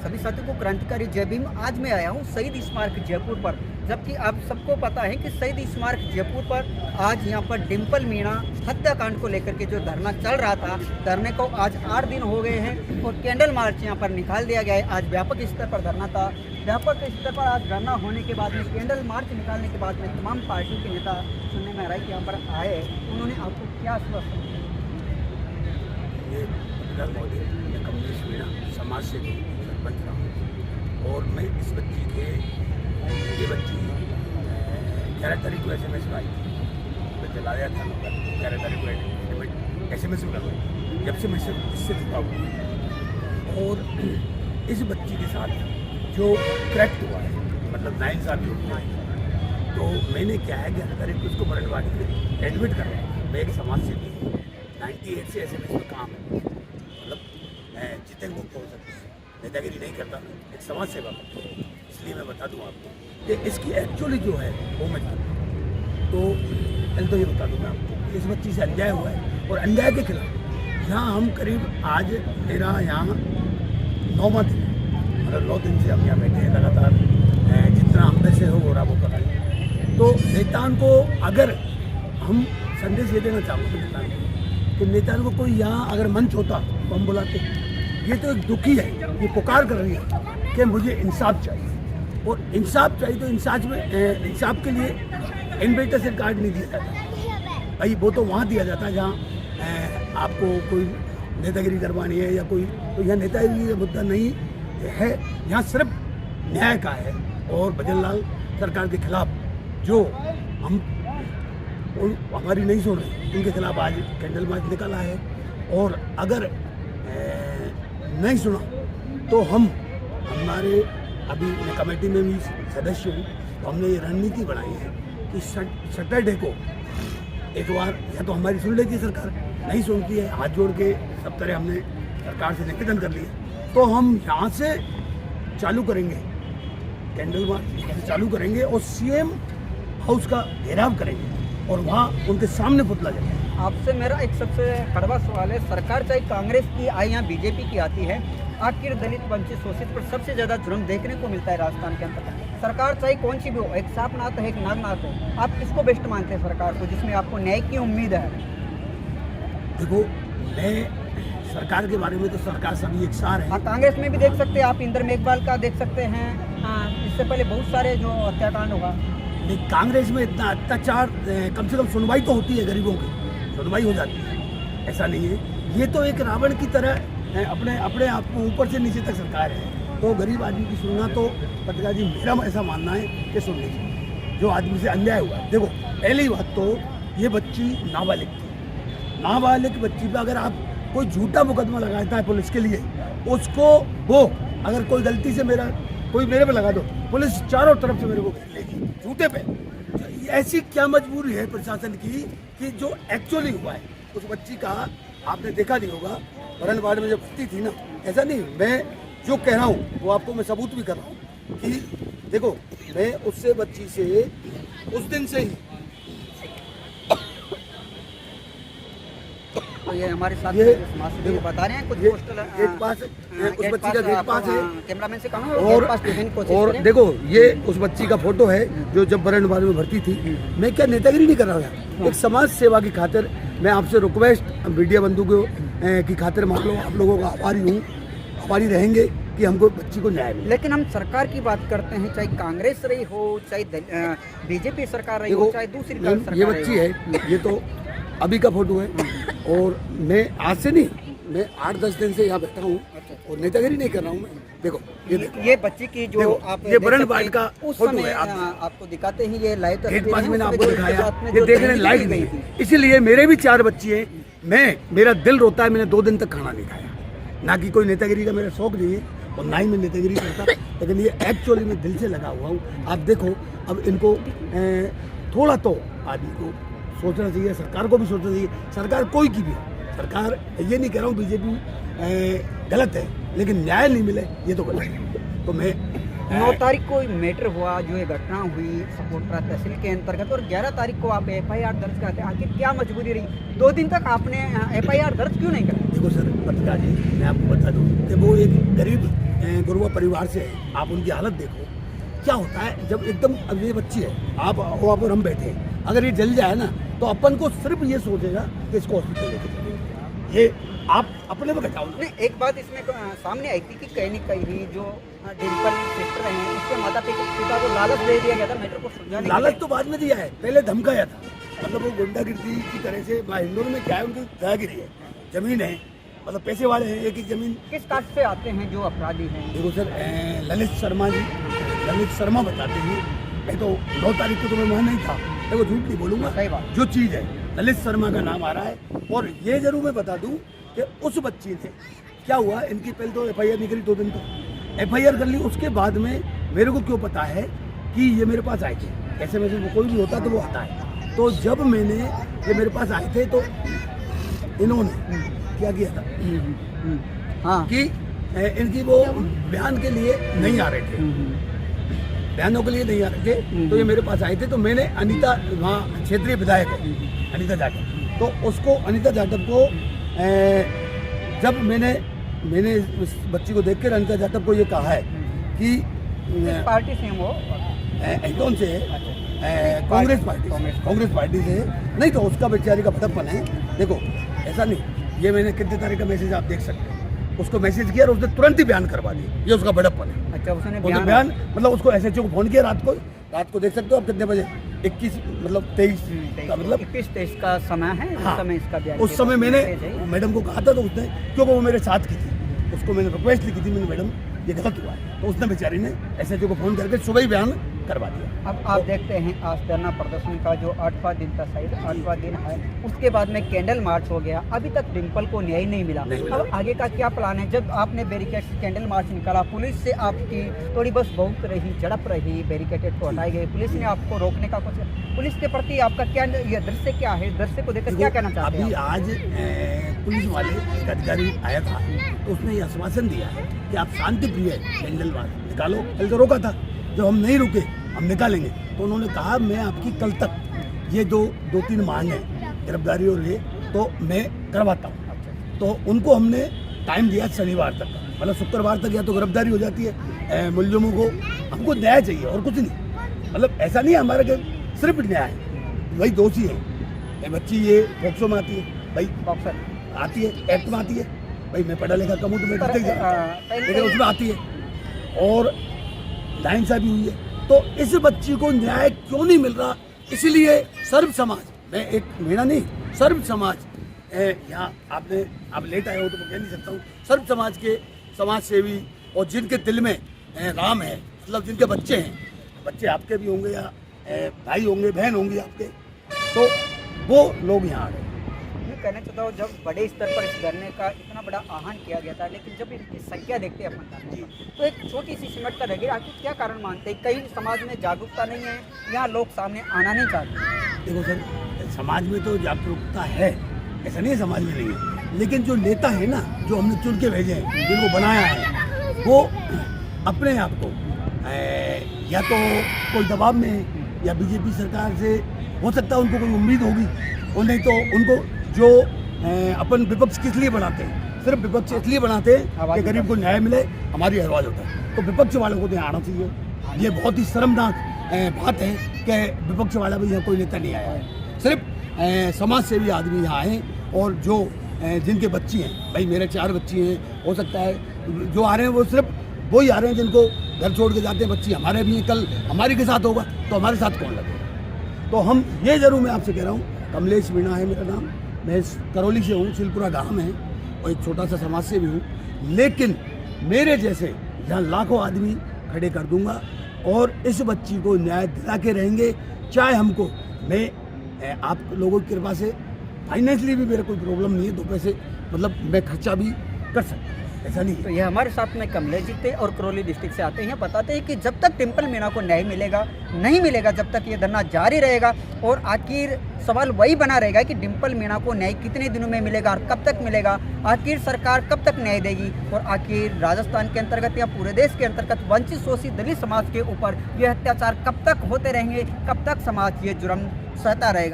सभी साथियों को क्रांतिकारी जय भीम। आज मैं आया हूँ शहीद स्मारक जयपुर पर, जबकि आप सबको पता है कि शहीद स्मारक जयपुर पर आज यहाँ पर डिम्पल मीणा हत्याकांड को लेकर के जो धरना चल रहा था, धरने को आज 8 दिन हो गए हैं और कैंडल मार्च यहाँ पर निकाल दिया गया है। आज व्यापक स्तर पर धरना था। व्यापक स्तर पर आज धरना होने के बाद में, कैंडल मार्च निकालने के बाद में तमाम पार्टियों के नेता सुनने में आ रहा है कि यहाँ पर आए, उन्होंने आपको क्या आश्वासन दिया? कमलेश मीणा समाज से सरपंच रहा हूँ और मैं इस बच्ची के ये बच्ची 11 तारीख को SMS में आई थी। मैं चला गया था 11 तारीख को SMS में करवाई। जब से मैं इससे जुड़ा हुआ और इस बच्ची के साथ जो क्रैक्ट हुआ है, मतलब नाइंसाफ़ी हुई है, तो मैंने क्या है 11 तारीख को उसको बरनवाड़ी में एडमिट करवाया। मैं एक समाज सेवी हूँ, 98 से SMS में काम है, मतलब जितने लोग हो सकते हैं, नेतागिरी नहीं करता, एक समाज सेवा करता हूँ। इसलिए मैं बता दूँ आपको कि इसकी एक्चुअली जो है वो मैं तो पहले तो ये बता दूँ मैं आपको, इस बच्ची से अन्याय हुआ है और अन्याय के खिलाफ यहाँ हम करीब आज मेरा यहाँ 9वां दिन है, मतलब 9 दिन से हम यहाँ बैठे हैं लगातार। जितना हम से हो रहा वो कर रहे हैं। तो नेताओं को अगर हम संदेश ये देना चाहूँगा नेताओं को कि नेताओं को कोई यहाँ अगर मंच होता तो हम बुलाते। ये तो एक दुखी है, ये पुकार कर रही है कि मुझे इंसाफ चाहिए और इंसाफ चाहिए। तो इंसाफ के लिए इन्विटेशन कार्ड नहीं दिया जाता भाई, वो तो वहाँ दिया जाता है जहाँ आपको कोई नेतागिरी करवानी है या कोई, तो यहाँ नेतागिरी का मुद्दा नहीं है, यहाँ सिर्फ न्याय का है। और भजनलाल सरकार के खिलाफ जो हम हमारी नहीं सुन रहे, उनके खिलाफ आज कैंडल मार्च निकाला है। और अगर नहीं सुना तो हमारे अभी मैं कमेटी में भी सदस्य हूँ, तो हमने ये रणनीति बनाई है कि सैटरडे को एक बार या तो हमारी सुन लेती है सरकार, नहीं सुनती है हाथ जोड़ के सब तरह हमने सरकार से निवेदन कर लिया, तो हम यहाँ से चालू करेंगे कैंडल मार्च चालू करेंगे और CM हाउस का घेराव करेंगे और वहाँ उनके सामने पुतला जाएगा। आपसे मेरा एक सबसे कड़वा सवाल है, सरकार चाहे कांग्रेस की आए या BJP की आती है, आखिर दलित वंचित शोषित पर सबसे ज़्यादा जुर्म देखने को मिलता है राजस्थान के अंदर। सरकार चाहे कौन सी भी हो, एक सापनाथ है, एक नागनाथ है, आप किसको बेस्ट मानते हैं सरकार को, जिसमें आपको न्याय की उम्मीद है? देखो, मैं सरकार के बारे में तो सरकार सभी एक सार है। हाँ, कांग्रेस में भी देख सकते हैं आप, इंद्र मेघवाल का देख सकते हैं। हाँ, इससे पहले बहुत सारे जो हत्याकांड होगा। नहीं, कांग्रेस में इतना अत्याचार, कम से कम सुनवाई तो होती है, गरीबों की सुनवाई हो जाती है, ऐसा नहीं है। ये तो एक रावण की तरह अपने आप को ऊपर से नीचे तक सरकार है, तो गरीब आदमी की सुनना तो पत्रकार जी मेरा ऐसा मानना है कि सुन लीजिए जो आदमी से अन्याय हुआ। देखो, पहली बात तो ये बच्ची नाबालिग थी। नाबालिग बच्ची पर अगर आप कोई झूठा मुकदमा लगाता है पुलिस के लिए, उसको वो अगर कोई गलती से कोई मेरे पे लगा दो, पुलिस चारों तरफ से मेरे को घेर लेगी झूठे पे। ऐसी क्या मजबूरी है प्रशासन की कि जो एक्चुअली हुआ है उस बच्ची का आपने देखा नहीं होगा, बरनवाड़ में जब भर्ती थी ना, ऐसा नहीं, मैं जो कह रहा हूँ वो आपको मैं सबूत भी कर रहा हूँ कि देखो, मैं उससे बच्ची से उस दिन से ही तो ये हमारे साथ ये बता रहे हैं कुछ पोस्टर उस बच्ची का गेट पास है, कैमरामैन से कहा और देखो ये उस बच्ची का फोटो है जो जब बरनवाड़ में भर्ती थी। मैं क्या नेतागिरी नहीं कर रहा हूँ, एक समाज सेवा की खातिर मैं आपसे रिक्वेस्ट मीडिया बंधु की खातिर मान लो आप लोगों का आभारी हूँ, आभारी रहेंगे कि हमको बच्ची को न्याय मिले। लेकिन हम सरकार की बात करते हैं, चाहे कांग्रेस रही हो, चाहे BJP सरकार रही हो, चाहे दूसरी सरकार। ये बच्ची है, ये तो अभी का फोटो है और मैं आज से नहीं, मैं 8-10 दिन से यहाँ बैठा हूँ और नेतागिरी नहीं कर रहा हूँ मैं। देखो ये बच्ची की जो आप ये बरनवाड़ का उस फोटो समय है, आपको दिखाते हैं, ये लाइव गेट पास मैंने आपको दिखाया, ये देखने लायक नहीं है। इसीलिए मेरे भी 4 बच्चे हैं, मेरा दिल रोता है, मैंने 2 दिन तक खाना नहीं खाया। ना कि कोई नेतागिरी का मेरा शौक नहीं है और ना ही मैं नेतागिरी करता, लेकिन ये एक्चुअली मैं दिल से लगा हुआ हूँ। आप देखो, अब इनको थोड़ा तो आदमी को सोचना चाहिए, सरकार को भी सोचना चाहिए, सरकार कोई की भी, सरकार ये नहीं कह रहा हूँ BJP गलत है, लेकिन न्याय नहीं मिले ये तो गलत है। तो मैं 9 तारीख को मैटर हुआ, जो ये घटना हुई सपोर्टरा तहसील के अंतर्गत, और 11 तारीख को आप FIR दर्ज करते हैं। आखिर क्या मजबूरी रही, 2 दिन तक आपने FIR दर्ज क्यों नहीं करा? देखो सर पत्रकार जी, मैं आपको बता दूँ कि वो एक गरीब गुरुआ परिवार से है, आप उनकी हालत देखो क्या होता है जब एकदम। अब ये बच्ची है, आप और हम बैठे हैं, अगर ये जल जाए ना तो अपन को सिर्फ ये सोचेगा कि इसको हॉस्पिटल लेके चलेंगे। ये आप अपने में घटाओ। नहीं, एक बात इसमें सामने आई थी कि कहीं न कहीं जो डिम्पल सिस्टर हैं उसके माता पिता को लालच दे दिया गया था मैटर को सुलझाने। लालच तो बाद में दिया है, पहले धमकाया था। मतलब वो गुंडागिरी की तरह से इंदौर में क्या है, उनकी दादागिरी है, जमीन है, मतलब पैसे वाले हैं, एक जमीन। किस कास्ट से आते हैं जो अपराधी हैं? देखो सर, ललित शर्मा जी, ललित शर्मा बताते हैं। मैं तो 9 तारीख को तो मैं वहाँ नहीं था, देखो झूठ नहीं बोलूँगा, सही बात। जो चीज़ है ललित शर्मा का नाम आ रहा है। और ये जरूर मैं बता दूँ कि उस बच्ची ने क्या हुआ, इनकी पहले तो FIR निकली 2 दिन तो FIR कर ली। उसके बाद में मेरे को क्यों पता है कि ये मेरे पास आए थे, ऐसे में से कोई भी होता तो वो आता है। तो जब मैंने ये मेरे पास आए थे तो इन्होंने क्या किया था हाँ कि इनकी वो बयान के लिए नहीं आ रहे थे, बयानों के लिए नहीं आ रहे थे। तो ये मेरे पास आए थे, तो मैंने अनीता, वहाँ क्षेत्रीय विधायक है अनीता जाटव, तो उसको अनीता जाटव को जब मैंने उस बच्ची को देखकर अनीता जाटव को ये कहा है कि किस पार्टी से हैं वो? कौन से कांग्रेस पार्टी से। नहीं तो उसका बेचारी का भटकपन है। देखो ऐसा नहीं, ये मैंने कितने तारीख का मैसेज आप देख सकते हैं, उसको मैसेज किया और उसने तुरंत ही बयान करवा दिया, ये उसका भटकपन है। अच्छा, उसने बयान मतलब उसको SHO को फोन किया रात को देख सकते हो आप कितने बजे, 21 मतलब 23 का, मतलब 21-23 का समय है। हाँ, उस समय इसका बयान, उस समय मैंने मैडम को कहा था, तो उसने, क्योंकि वो मेरे साथ की थी, उसको मैंने रिक्वेस्ट लिखी थी, मैंने मैडम ये गलत हुआ है, तो उसने बेचारी ने SHO को फोन करके सुबह ही बयान करवा दिया। अब आप देखते हैं आज धरना प्रदर्शन का जो 8वां दिन था, शायद 8वां दिन है, उसके बाद में कैंडल मार्च हो गया, अभी तक डिम्पल को न्याय नहीं मिला। अब आगे का क्या प्लान है? जब आपने बैरिकेड से कैंडल मार्च निकाला, पुलिस से आपकी थोड़ी बस बहुत रही, झड़प रही, बैरिकेड को हटाई गई, पुलिस ने आपको रोकने का कुछ, पुलिस के प्रति आपका क्या ये दृश्य क्या है? दृश्य को देखकर क्या कहना चाहते हैं? अभी आज पुलिस वाले एक अधिकारी आया था, तो उसने ये आश्वासन दिया है कि आप शांति प्रिय कैंडल मार्च निकालो। कल तो रोका था, जब हम नहीं रुके हम निकालेंगे, तो उन्होंने कहा मैं आपकी कल तक ये जो 2-3 मांग है गिरफ्तारी और ये तो मैं करवाता हूँ। तो उनको हमने टाइम दिया शनिवार तक, मतलब शुक्रवार तक या तो गिरफ्तारी हो जाती है मुलजमों को। हमको न्याय चाहिए और कुछ नहीं, मतलब ऐसा नहीं है हमारे के सिर्फ न्याय है। वही दोषी है बच्ची, ये पॉक्सो में आती है भाई, बॉक्सर आती है, एक्ट में आती है भाई, मैं पढ़ा लिखा कम हूँ तो मैं लेकिन उसमें आती है और नाइंसाफी हुई है। तो इस बच्ची को न्याय क्यों नहीं मिल रहा? इसलिए सर्व समाज, मैं एक मेरा नहीं, सर्व समाज, यहाँ आप लेट आए हो तो मैं कह नहीं सकता हूँ, सर्व समाज के समाज सेवी और जिनके दिल में राम है, मतलब जिनके बच्चे हैं, बच्चे आपके भी होंगे या भाई होंगे, बहन होंगी आपके, तो वो लोग यहाँ आ गए। मैं कहना चाहता हूँ, जब बड़े स्तर पर इस धरने का इतना बड़ा आह्वान किया गया था, लेकिन जब इसकी संख्या देखते हैं अपन तो एक छोटी सी सिमट कर रह गई। आखिर क्या कारण मानते हैं? कई समाज में जागरूकता नहीं है, यहाँ लोग सामने आना नहीं चाहते। देखो सर, समाज में तो जागरूकता है, ऐसा नहीं है समाज में नहीं है, लेकिन जो नेता है ना, जो हमने चुन के भेजे हैं, जिनको बनाया है, वो अपने आप को या तो कोई दबाव में है या बीजेपी सरकार से हो सकता है उनको कोई उम्मीद होगी, और नहीं तो उनको जो अपन विपक्ष किस लिए बनाते हैं, सिर्फ विपक्ष इसलिए बनाते हैं कि गरीब को न्याय मिले, हमारी आवाज़ होता है। तो विपक्ष वालों को तो यहाँ आना चाहिए। ये बहुत ही शर्मनाक बात है कि विपक्ष वाला भी यहाँ कोई नेता नहीं आया है, सिर्फ समाज सेवी आदमी यहाँ आए, और जो जिनके बच्ची हैं, भाई मेरे 4 बच्ची हैं, हो सकता है जो आ रहे हैं वो सिर्फ वही आ रहे हैं जिनको घर छोड़ के जाते हैं बच्ची। हमारे भी कल हमारी के साथ होगा तो हमारे साथ कौन लगेगा? तो हम ये जरूर, मैं आपसे कह रहा हूँ, कमलेश मीणा है मेरा नाम, मैं करौली से हूँ, सिलपुरा गांव है, और एक छोटा सा समाज से भी हूँ, लेकिन मेरे जैसे यहाँ लाखों आदमी खड़े कर दूंगा और इस बच्ची को न्याय दिला के रहेंगे। चाहे हमको, मैं आप लोगों की कृपा से फाइनेंशियली भी मेरा कोई प्रॉब्लम नहीं है, 2 पैसे मतलब मैं खर्चा भी कर सकता हूँ, ऐसा नहीं है। तो ये हमारे साथ में कमलेश जी थे और करौली डिस्ट्रिक्ट से आते हैं, बताते हैं कि जब तक डिम्पल मीणा को न्याय मिलेगा नहीं मिलेगा, जब तक ये धरना जारी रहेगा। और आखिर सवाल वही बना रहेगा कि डिम्पल मीणा को न्याय कितने दिनों में मिलेगा और कब तक मिलेगा, आखिर सरकार कब तक न्याय देगी, और आखिर राजस्थान के अंतर्गत या पूरे देश के अंतर्गत वंचित शोषित दलित समाज के ऊपर ये अत्याचार कब तक होते रहेंगे, कब तक समाज ये जुर्म सहता रहेगा।